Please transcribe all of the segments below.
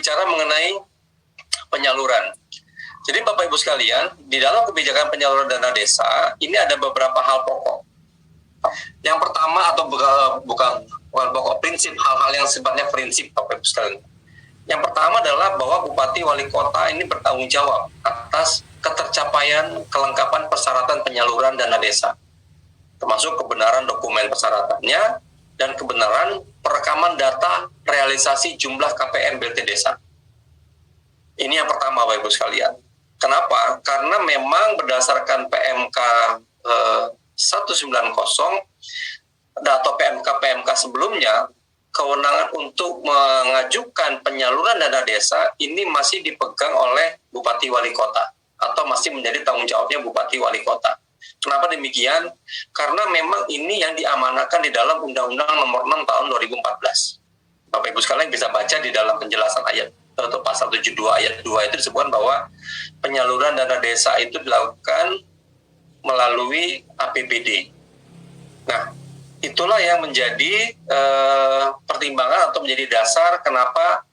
berbicara mengenai penyaluran. Jadi Bapak Ibu sekalian, di dalam kebijakan penyaluran dana desa ini ada beberapa hal pokok. Yang pertama atau bukan pokok, prinsip, hal-hal yang sifatnya prinsip Bapak Ibu sekalian. Yang pertama adalah bahwa Bupati Wali Kota ini bertanggung jawab atas ketercapaian kelengkapan persyaratan penyaluran dana desa, termasuk kebenaran dokumen persyaratannya dan kebenaran perekaman data realisasi jumlah KPM BLT desa. Ini yang pertama Bapak Ibu sekalian. Kenapa? Karena memang berdasarkan PMK 190 atau PMK sebelumnya, kewenangan untuk mengajukan penyaluran dana desa ini masih dipegang oleh Bupati Wali Kota atau masih menjadi tanggung jawabnya Bupati Wali Kota. Kenapa demikian? Karena memang ini yang diamanahkan di dalam Undang-Undang Nomor 6 Tahun 2014. Bapak Ibu sekalian bisa baca di dalam penjelasan ayat atau pasal 72 ayat 2 itu disebutkan bahwa penyaluran dana desa itu dilakukan melalui APBD. Nah, itulah yang menjadi pertimbangan atau menjadi dasar kenapa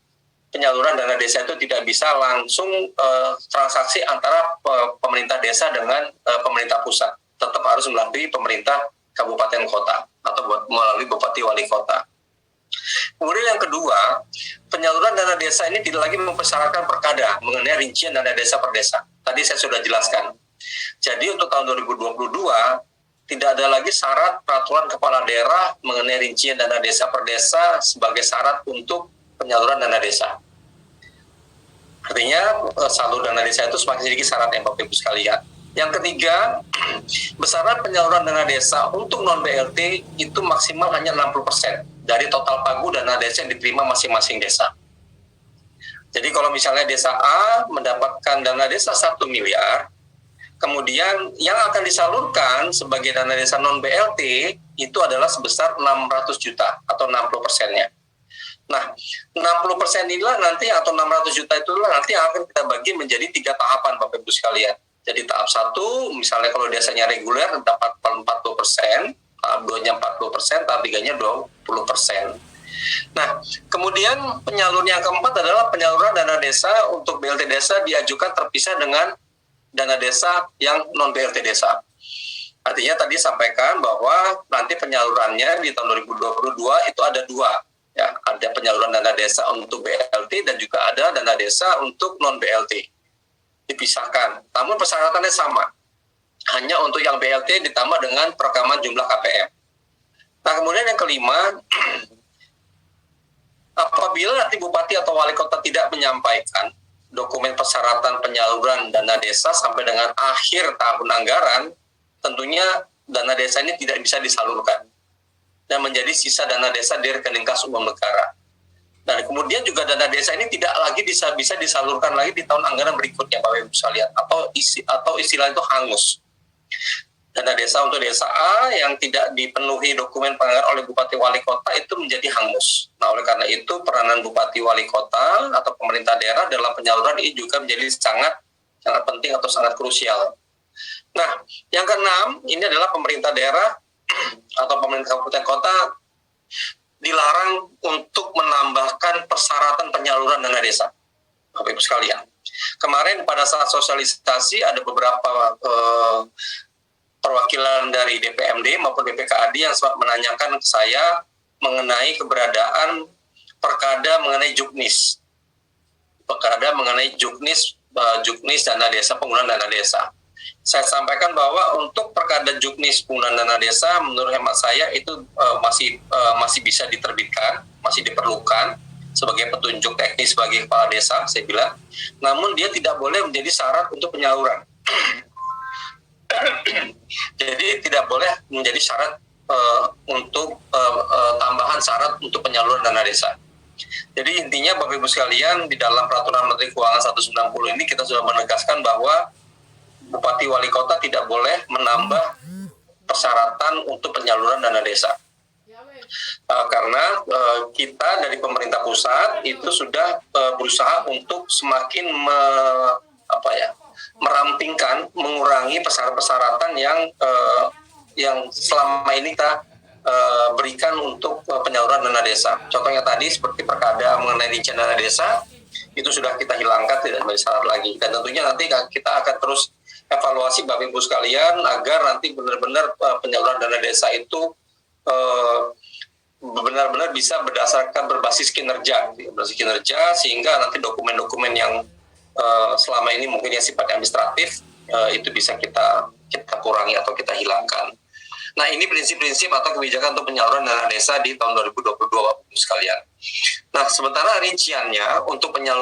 penyaluran dana desa itu tidak bisa langsung transaksi antara pemerintah desa dengan pemerintah pusat. Tetap harus melalui pemerintah kabupaten kota atau melalui Bupati Wali Kota. Kemudian yang kedua, penyaluran dana desa ini tidak lagi mempersyaratkan perkada mengenai rincian dana desa per desa. Tadi saya sudah jelaskan. Jadi untuk tahun 2022, tidak ada lagi syarat peraturan kepala daerah mengenai rincian dana desa per desa sebagai syarat untuk penyaluran dana desa. Artinya saldo dana desa itu semakin sedikit syaratnya Bapak Ibu sekalian. Yang ketiga, besaran penyaluran dana desa untuk non-BLT itu maksimal hanya 60% dari total pagu dana desa yang diterima masing-masing desa. Jadi kalau misalnya desa A mendapatkan dana desa 1 miliar, kemudian yang akan disalurkan sebagai dana desa non-BLT itu adalah sebesar 600 juta atau 60%-nya. Nah, 60% inilah nanti atau 600 juta itulah nanti akan kita bagi menjadi 3 tahapan Bapak Ibu sekalian. Jadi tahap 1, misalnya kalau desanya reguler dapat 40%, tahap 2-nya 40%, tahap 3-nya 20%. Nah, kemudian penyaluran yang keempat adalah penyaluran dana desa untuk BLT desa diajukan terpisah dengan dana desa yang non-BLT desa. Artinya tadi sampaikan bahwa nanti penyalurannya di tahun 2022 itu ada 2. Ya, ada penyaluran dana desa untuk BLT dan juga ada dana desa untuk non-BLT. Dipisahkan, namun persyaratannya sama. Hanya untuk yang BLT ditambah dengan perekaman jumlah KPM. Nah, kemudian yang kelima, apabila nanti Bupati atau Wali Kota tidak menyampaikan dokumen persyaratan penyaluran dana desa sampai dengan akhir tahun anggaran, tentunya dana desa ini tidak bisa disalurkan dan menjadi sisa dana desa di rekening kas umum negara. Dan kemudian juga dana desa ini tidak lagi bisa disalurkan lagi di tahun anggaran berikutnya Bapak Ibu sekalian, atau istilah itu hangus. Dana desa untuk desa A yang tidak dipenuhi dokumen penganggaran oleh Bupati Wali Kota itu menjadi hangus. Nah, oleh karena itu peranan Bupati Wali Kota atau pemerintah daerah dalam penyaluran ini juga menjadi sangat penting atau sangat krusial. Nah, yang keenam ini adalah pemerintah daerah atau pemerintah kabupaten kota dilarang untuk menambahkan persyaratan penyaluran dana desa. Bapak Ibu sekalian, kemarin pada saat sosialisasi ada beberapa perwakilan dari DPMD maupun BPKAD yang sempat menanyakan ke saya mengenai keberadaan perkada mengenai juknis. Perkada mengenai juknis dana desa, penggunaan dana desa. Saya sampaikan bahwa untuk perkada juknis penggunaan dana desa menurut hemat saya itu masih bisa diterbitkan, masih diperlukan sebagai petunjuk teknis bagi kepala desa, saya bilang. Namun dia tidak boleh menjadi syarat untuk penyaluran. Jadi tidak boleh menjadi syarat untuk tambahan syarat untuk penyaluran dana desa. Jadi intinya Bapak Ibu sekalian, di dalam Peraturan Menteri Keuangan 190 ini kita sudah menegaskan bahwa Bupati Wali Kota tidak boleh menambah persyaratan untuk penyaluran dana desa. Karena kita dari pemerintah pusat itu sudah berusaha untuk semakin merampingkan, mengurangi persyaratan yang selama ini kita berikan untuk penyaluran dana desa. Contohnya tadi seperti perkada mengenai rincian dana desa itu sudah kita hilangkan, tidak menjadi syarat lagi. Dan tentunya nanti kita akan terus evaluasi Bapak Ibu sekalian agar nanti benar-benar penyaluran dana desa itu benar-benar bisa berbasis kinerja, sehingga nanti dokumen-dokumen yang selama ini mungkin yang sifatnya administratif itu bisa kita kurangi atau kita hilangkan. Nah, ini prinsip-prinsip atau kebijakan untuk penyaluran dana desa di tahun 2022 Bapak Ibu sekalian. Nah, sementara rinciannya untuk penyaluran